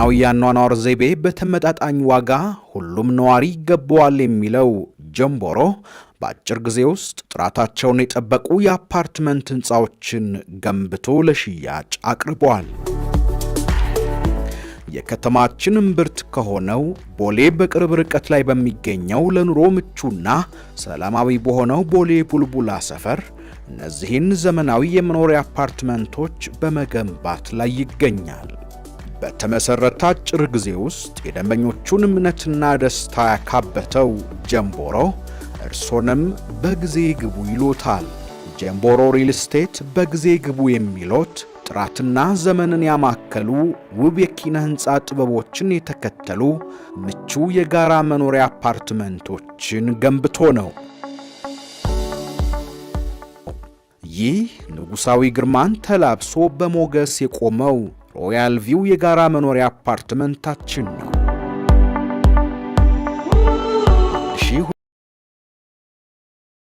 ዘመናዊ ያኗኗር ዘይቤ በተመጣጣኝ ዋጋ ሁሉም ነዋሪ ይገባዋል የሚለው ጀምቦሮ በአጭር ጊዜ ውስጥ ጥራታቸውን የጠበቁ የአፓርትመንት ህንፃዎችን ገንብቶ ለሽያጭ አቅርቧል። የከተማችን እምብርት ከሆነው ቦሌ በቅርብ ርቀት ላይ በሚገኘው ለኑሮ ምቹና ሰላማዊ በሆነው ቦሌ ቡልቡላ ሰፈር እነዚህን ዘመናዊ የመኖሪያ አፓርትመንቶች በመገንባት ላይ ይገኛል። በተመሰረተ አጭር ጊዜ ውስጥ የደንበኞቹን እምነትና ደስታ ያካበተው ጀምቦሮ እርሶንም በጊዜ ግቡ ይሎታል። ጀምቦሮ ሪል ስቴት በጊዜ ግቡ የሚሎት ጥራትና ዘመንን ያማከሉ ውብ የኪነ ህንፃ ጥበቦችን የተከተሉ ምቹ የጋራ መኖሪያ አፓርትመንቶችን ገንብቶ ነው። ይህ ንጉሳዊ ግርማን ተላብሶ በሞገስ የቆመው ሮያል ቪው የጋራ መኖሪያ አፓርትመንታችን ነው።